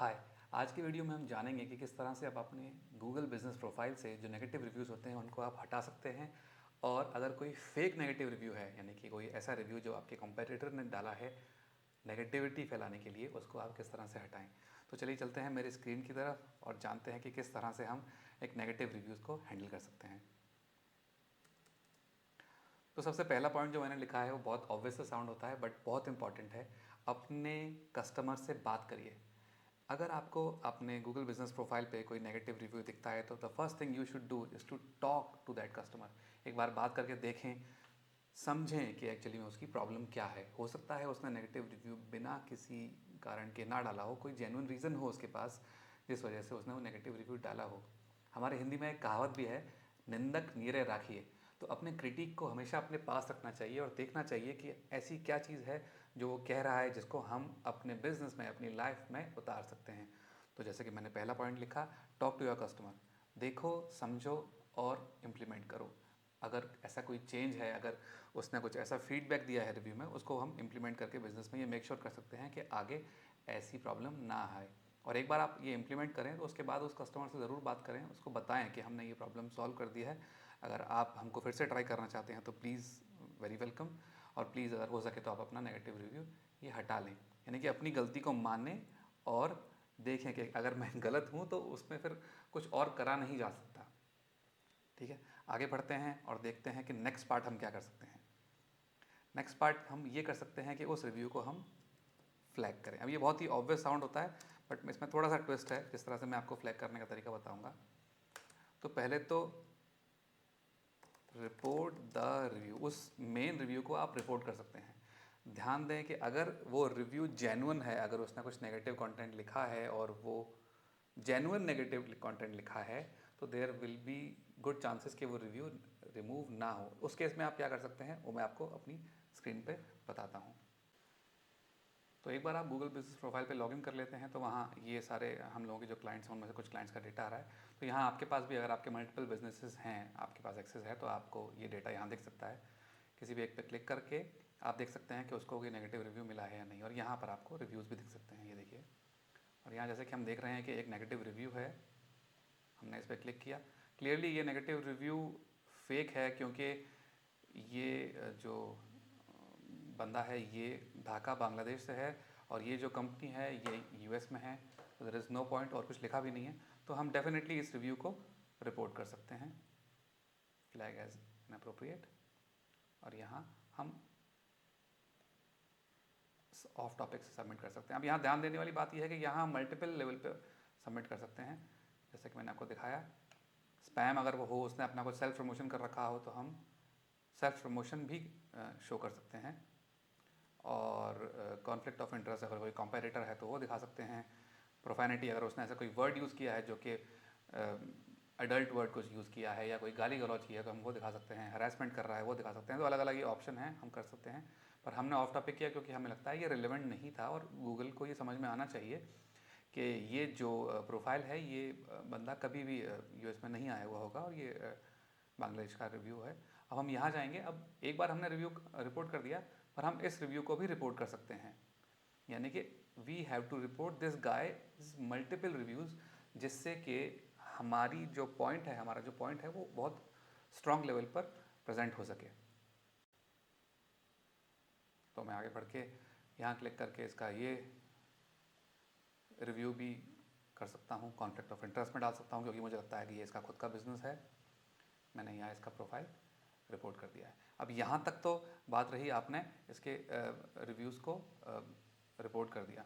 हाय। आज की वीडियो में हम जानेंगे कि किस तरह से आप अपने गूगल बिजनेस प्रोफाइल से जो नेगेटिव रिव्यूज़ होते हैं उनको आप हटा सकते हैं, और अगर कोई फेक नेगेटिव रिव्यू है यानी कि कोई ऐसा रिव्यू जो आपके कॉम्पिटिटर ने डाला है नेगेटिविटी फैलाने के लिए, उसको आप किस तरह से हटाएं। तो चलिए चलते हैं मेरी स्क्रीन की तरफ और जानते हैं कि किस तरह से हम एक नेगेटिव रिव्यूज़ को हैंडल कर सकते हैं। तो सबसे पहला पॉइंट जो मैंने लिखा है वो बहुत ऑब्वियस सा साउंड होता है बट बहुत इंपॉर्टेंट है। अपने कस्टमर से बात करिए। अगर आपको अपने गूगल बिजनेस प्रोफाइल पे कोई नेगेटिव रिव्यू दिखता है तो the first thing you should do is to talk to that customer. एक बार बात करके देखें, समझें कि एक्चुअली में उसकी प्रॉब्लम क्या है। हो सकता है उसने नेगेटिव रिव्यू बिना किसी कारण के ना डाला हो, कोई जेन्युइन रीज़न हो उसके पास जिस वजह से उसने वो नेगेटिव रिव्यू डाला हो। हमारे हिंदी में एक कहावत भी है, निंदक नीरे राखिए। तो अपने क्रिटिक को हमेशा अपने पास रखना चाहिए और देखना चाहिए कि ऐसी क्या चीज़ है जो वो कह रहा है जिसको हम अपने बिजनेस में, अपनी लाइफ में उतार सकते हैं। तो जैसे कि मैंने पहला पॉइंट लिखा, टॉक टू योर कस्टमर। देखो, समझो और इम्प्लीमेंट करो। अगर ऐसा कोई चेंज है, अगर उसने कुछ ऐसा फीडबैक दिया है रिव्यू में, उसको हम इम्प्लीमेंट करके बिजनेस में ये मेक श्योर कर सकते हैं कि आगे ऐसी प्रॉब्लम ना आए। और एक बार आप ये इम्प्लीमेंट करें तो उसके बाद उस कस्टमर से ज़रूर बात करें, उसको बताएं कि हमने ये प्रॉब्लम सॉल्व कर दी है। अगर आप हमको फिर से ट्राई करना चाहते हैं तो प्लीज़ वेरी वेलकम। और प्लीज़ अगर हो सके तो आप अपना नेगेटिव रिव्यू ये हटा लें, यानी कि अपनी गलती को मानें और देखें कि अगर मैं गलत हूँ तो उसमें फिर कुछ और करा नहीं जा सकता। ठीक है, आगे बढ़ते हैं और देखते हैं कि नेक्स्ट पार्ट हम क्या कर सकते हैं। नेक्स्ट पार्ट हम ये कर सकते हैं कि उस रिव्यू को हम फ्लैग करें। अब ये बहुत ही ऑब्वियस साउंड होता है बट इसमें थोड़ा सा ट्विस्ट है, जिस तरह से मैं आपको फ्लैग करने का तरीका बताऊंगा। तो पहले तो रिपोर्ट द रिव्यू, उस मेन रिव्यू को आप रिपोर्ट कर सकते हैं। ध्यान दें कि अगर वो रिव्यू जेन्युइन है, अगर उसने कुछ नेगेटिव कंटेंट लिखा है और वो जेन्युइन नेगेटिव कंटेंट लिखा है तो there will be good chances कि वो रिव्यू रिमूव ना हो। उस केस में आप क्या कर सकते हैं वो मैं आपको अपनी स्क्रीन पे बताता हूँ। तो एक बार आप गूगल बिजनेस प्रोफाइल पे लॉगिन कर लेते हैं तो वहाँ ये सारे हम लोगों के जो क्लाइंट्स हैं उनमें से कुछ क्लाइंट्स का डेटा आ रहा है। तो यहाँ आपके पास भी, अगर आपके मल्टीपल बिजनेसेस हैं, आपके पास एक्सेस है, तो आपको ये डेटा यहाँ दिख सकता है। किसी भी एक पे क्लिक करके आप देख सकते हैं कि उसको कोई नेगेटिव रिव्यू मिला है या नहीं, और यहाँ पर आपको रिव्यूज़ भी दिख सकते हैं, ये देखिए। और यहाँ जैसे कि हम देख रहे हैं कि एक नेगेटिव रिव्यू है, हमने इस पर क्लिक किया। क्लियरली ये नेगेटिव रिव्यू फेक है, क्योंकि ये जो बंदा है ये ढाका बांग्लादेश से है और ये जो कंपनी है ये यूएस में है। तो देयर इज़ नो पॉइंट, और कुछ लिखा भी नहीं है। तो हम डेफिनेटली इस रिव्यू को रिपोर्ट कर सकते हैं, फ्लैग एज इनअप्रोप्रिएट। और यहाँ हम ऑफ टॉपिक से सबमिट कर सकते हैं। अब यहाँ ध्यान देने वाली बात यह है कि यहाँ मल्टीपल लेवल पे सबमिट कर सकते हैं। जैसे कि मैंने आपको दिखाया, स्पैम अगर वो हो, उसने अपना कोई सेल्फ प्रमोशन कर रखा हो तो हम सेल्फ प्रमोशन भी शो कर सकते हैं। और कॉन्फ्लिक्ट ऑफ इंटरेस्ट अगर कोई कंपेरेटर है तो वो दिखा सकते हैं। प्रोफैनिटी, अगर उसने ऐसा कोई वर्ड यूज़ किया है जो कि अडल्ट वर्ड कुछ यूज़ किया है या कोई गाली गलौज की है तो हम वो दिखा सकते हैं। हरासमेंट कर रहा है वो दिखा सकते हैं। तो अलग अलग ये ऑप्शन है, हम कर सकते हैं। पर हमने ऑफ टॉपिक किया क्योंकि हमें लगता है ये रिलेवेंट नहीं था, और गूगल को ये समझ में आना चाहिए कि ये जो प्रोफाइल है ये बंदा कभी भी यूएस में नहीं आया हुआ होगा और ये बांग्लादेश का रिव्यू है। अब हम यहाँ जाएंगे। अब एक बार हमने रिव्यू रिपोर्ट कर दिया, पर हम इस रिव्यू को भी रिपोर्ट कर सकते हैं, यानी कि we have to report this guy multiple reviews, जिससे कि हमारी जो पॉइंट है, हमारा जो पॉइंट है वो बहुत स्ट्रॉन्ग लेवल पर प्रेजेंट हो सके। तो मैं आगे बढ़ के यहाँ क्लिक करके इसका ये रिव्यू भी कर सकता हूँ, कॉन्फ्लिक्ट ऑफ इंटरेस्ट में डाल सकता हूँ, क्योंकि मुझे लगता है कि ये इसका खुद का बिजनेस है। मैंने यहाँ इसका प्रोफाइल रिपोर्ट कर दिया है। अब यहाँ तक तो बात रही, आपने इसके रिव्यूज़ को रिपोर्ट कर दिया।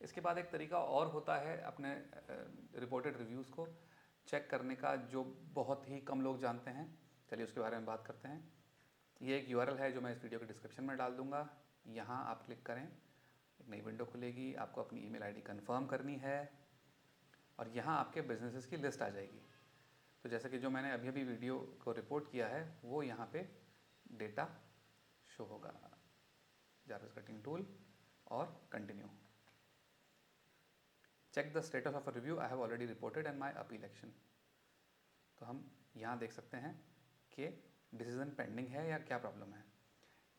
इसके बाद एक तरीका और होता है अपने रिपोर्टेड रिव्यूज़ को चेक करने का, जो बहुत ही कम लोग जानते हैं। चलिए उसके बारे में बात करते हैं। ये एक यूआरएल है जो मैं इस वीडियो के डिस्क्रिप्शन में डाल दूंगा। यहाँ आप क्लिक करें, एक नई विंडो खुलेगी, आपको अपनी ईमेल आईडी कंफर्म करनी है और यहाँ आपके बिजनेसेस की लिस्ट आ जाएगी। तो जैसे कि जो मैंने अभी अभी वीडियो को रिपोर्ट किया है वो यहाँ पे डेटा शो होगा। जारविस कटिंग टूल और continue. Check the status of a review, I have already reported and my appeal action. तो हम यहाँ देख सकते हैं कि डिसीजन पेंडिंग है या क्या प्रॉब्लम है।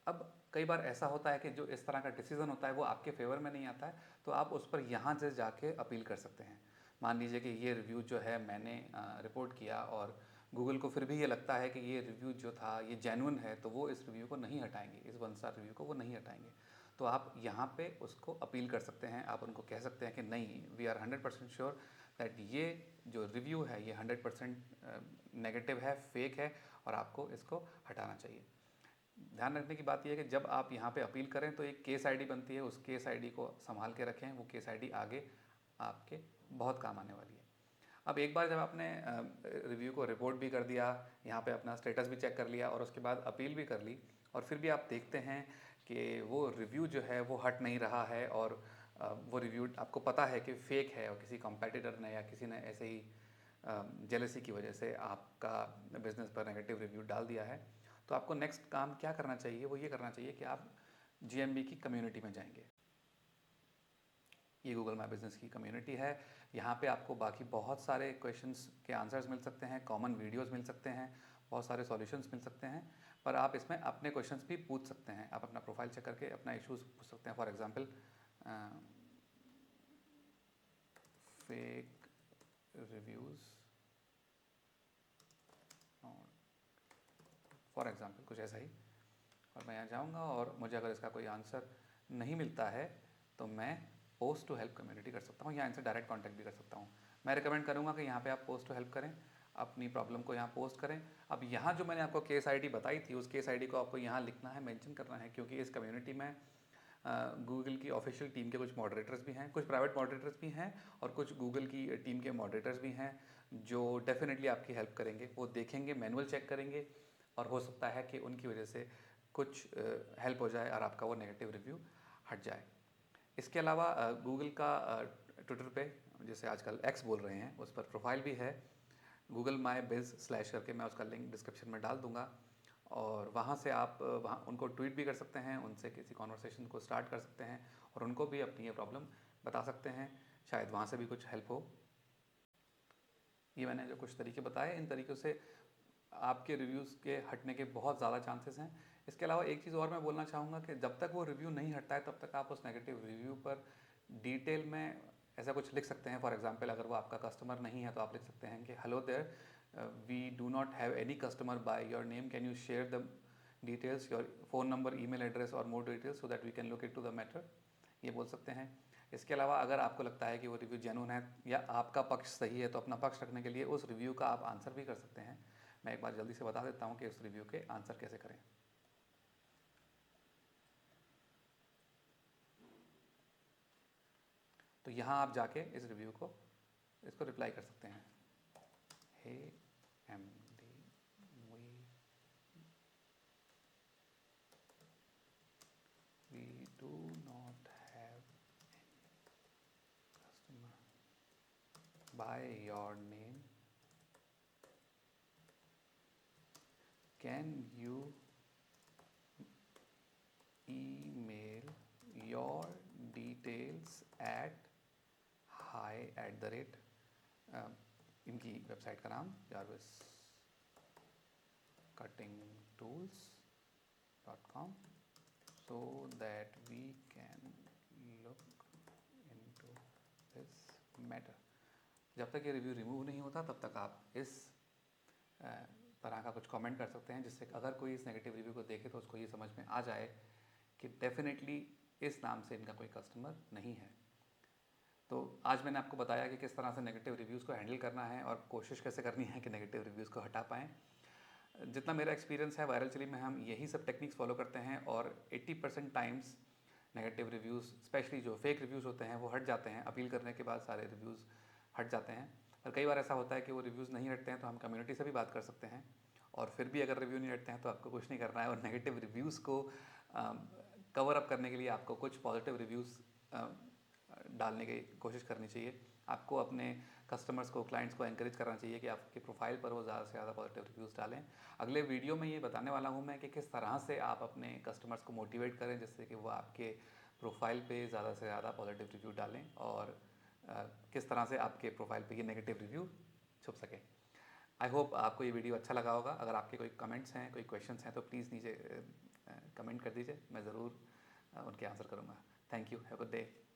अब कई बार ऐसा होता है कि जो इस तरह का डिसीजन होता है वो आपके फेवर में नहीं आता है, तो आप उस पर यहाँ से जाके अपील कर सकते हैं। मान लीजिए कि ये रिव्यू जो है मैंने रिपोर्ट किया और गूगल को फिर भी ये लगता है कि ये रिव्यू जो था ये जेन्युइन है, तो वो इस रिव्यू को नहीं हटाएंगे, इस 1 स्टार रिव्यू को वो नहीं हटाएंगे। तो आप यहाँ पे उसको अपील कर सकते हैं, आप उनको कह सकते हैं कि नहीं, वी आर 100% श्योर दैट ये जो रिव्यू है ये 100% नेगेटिव है, फेक है, और आपको इसको हटाना चाहिए। ध्यान रखने की बात यह है कि जब आप यहाँ पे अपील करें तो एक केस आईडी बनती है, उस केस आईडी को संभाल के रखें, वो केस आईडी आगे आपके बहुत काम आने वाली है। अब एक बार जब आपने रिव्यू को रिपोर्ट भी कर दिया, यहाँ पे अपना स्टेटस भी चेक कर लिया और उसके बाद अपील भी कर ली, और फिर भी आप देखते हैं कि वो रिव्यू जो है वो हट नहीं रहा है, और वो रिव्यू आपको पता है कि फेक है और किसी कॉम्पेटिटर ने या किसी ने ऐसे ही जेलसी की वजह से आपका बिजनेस पर नेगेटिव रिव्यू डाल दिया है, तो आपको नेक्स्ट काम क्या करना चाहिए? वो ये करना चाहिए कि आप GMB की कम्युनिटी में जाएंगे। ये गूगल माई बिजनेस की कम्युनिटी है। यहाँ पे आपको बाकी बहुत सारे क्वेश्चंस के आंसर्स मिल सकते हैं, कॉमन वीडियोस मिल सकते हैं, बहुत सारे सॉल्यूशंस मिल सकते हैं, पर आप इसमें अपने क्वेश्चंस भी पूछ सकते हैं। आप अपना प्रोफाइल चेक करके अपना इश्यूज पूछ सकते हैं। For example, fake reviews, for example कुछ ऐसा ही, और मैं यहाँ जाऊँगा और मुझे अगर इसका कोई आंसर नहीं मिलता है तो मैं पोस्ट टू हेल्प कम्युनिटी कर सकता हूँ या इनसे डायरेक्ट कांटेक्ट भी कर सकता हूँ। मैं रिकमेंड करूँगा कि यहाँ पे आप पोस्ट टू हेल्प करें, अपनी प्रॉब्लम को यहाँ पोस्ट करें। अब यहाँ जो मैंने आपको केस आईडी बताई थी, उस केस आईडी को आपको यहाँ लिखना है, मेंशन करना है, क्योंकि इस कम्युनिटी में गूगल की ऑफिशियल टीम के कुछ मॉडरेटर्स भी हैं, कुछ प्राइवेट मॉडरेटर्स भी हैं, और कुछ गूगल की टीम के मॉडरेटर्स भी हैं जो डेफिनेटली आपकी हेल्प करेंगे। वो देखेंगे, मैनुअल चेक करेंगे, और हो सकता है कि उनकी वजह से कुछ हेल्प हो जाए और आपका वो नेगेटिव रिव्यू हट जाए। इसके अलावा गूगल का ट्विटर पे, जैसे आजकल एक्स बोल रहे हैं, उस पर प्रोफाइल भी है, गूगल माई बिज स्लैश करके, मैं उसका लिंक डिस्क्रिप्शन में डाल दूंगा, और वहाँ से आप वहाँ उनको ट्वीट भी कर सकते हैं, उनसे किसी कॉन्वर्सेशन को स्टार्ट कर सकते हैं, और उनको भी अपनी ये प्रॉब्लम बता सकते हैं, शायद वहाँ से भी कुछ हेल्प हो। ये मैंने जो कुछ तरीके बताए, इन तरीक़ों से आपके रिव्यूज़ के हटने के बहुत ज़्यादा चांसेस हैं। इसके अलावा एक चीज़ और मैं बोलना चाहूँगा कि जब तक वो रिव्यू नहीं हटता है तब तक आप उस नेगेटिव रिव्यू पर डिटेल में ऐसा कुछ लिख सकते हैं। फॉर एग्जांपल, अगर वो आपका कस्टमर नहीं है तो आप लिख सकते हैं कि hello there, we do not have any customer by your name, can you share the details, your phone number, email address और more details so that we can look into the matter. ये बोल सकते हैं। इसके अलावा अगर आपको लगता है कि वो रिव्यू जेन्युइन है या आपका पक्ष सही है, तो अपना पक्ष रखने के लिए उस रिव्यू का आप आंसर भी कर सकते हैं। मैं एक बार जल्दी से बता देता हूँ कि उस रिव्यू के आंसर कैसे करें। तो यहाँ आप जाके इस रिव्यू को, इसको रिप्लाई कर सकते हैं, हे MD, we do not have customer by your name, can you email your details at hi@, इनकी वेबसाइट का नाम jarviscuttingtools.com, so that we can look into this matter। जब तक ये रिव्यू रिमूव नहीं होता तब तक आप इस तरह का कुछ कमेंट कर सकते हैं, जिससे अगर कोई इस नेगेटिव रिव्यू को देखे तो उसको ये समझ में आ जाए कि डेफिनेटली इस नाम से इनका कोई कस्टमर नहीं है। तो आज मैंने आपको बताया कि किस तरह से नेगेटिव रिव्यूज़ को हैंडल करना है और कोशिश कैसे करनी है कि नेगेटिव रिव्यूज़ को हटा पाएँ। जितना मेरा एक्सपीरियंस है, वायरल चैली में हम यही सब टेक्निक्स फॉलो करते हैं, और 80% टाइम्स नेगेटिव रिव्यूज़, स्पेशली जो फेक रिव्यूज़ होते हैं, वो हट जाते हैं। अपील करने के बाद सारे रिव्यूज़ हट जाते हैं। पर कई बार ऐसा होता है कि वो रिव्यूज़ नहीं हटते हैं, तो हम कम्युनिटी से भी बात कर सकते हैं, और फिर भी अगर रिव्यू नहीं हटते हैं तो आपको कुछ नहीं करना है, और नेगेटिव रिव्यूज़ को कवर अप करने के लिए आपको कुछ पॉजिटिव रिव्यूज़ डालने की कोशिश करनी चाहिए। आपको अपने कस्टमर्स को, क्लाइंट्स को एनकरेज करना चाहिए कि आपके प्रोफाइल पर वो ज़्यादा से ज़्यादा पॉजिटिव रिव्यूज़ डालें। अगले वीडियो में ये बताने वाला हूँ मैं कि किस तरह से आप अपने कस्टमर्स को मोटिवेट करें, जिससे कि वो आपके प्रोफाइल पे ज़्यादा से ज़्यादा पॉजिटिव रिव्यू डालें, और किस तरह से आपके प्रोफाइल पे ये नेगेटिव रिव्यू छुप सके। आई होप आपको ये वीडियो अच्छा लगा होगा। अगर आपके कोई कमेंट्स हैं, कोई क्वेश्चंस हैं, तो प्लीज़ नीचे कमेंट कर दीजिए, मैं ज़रूर उनके आंसर करूँगा। Thank you, have a good day.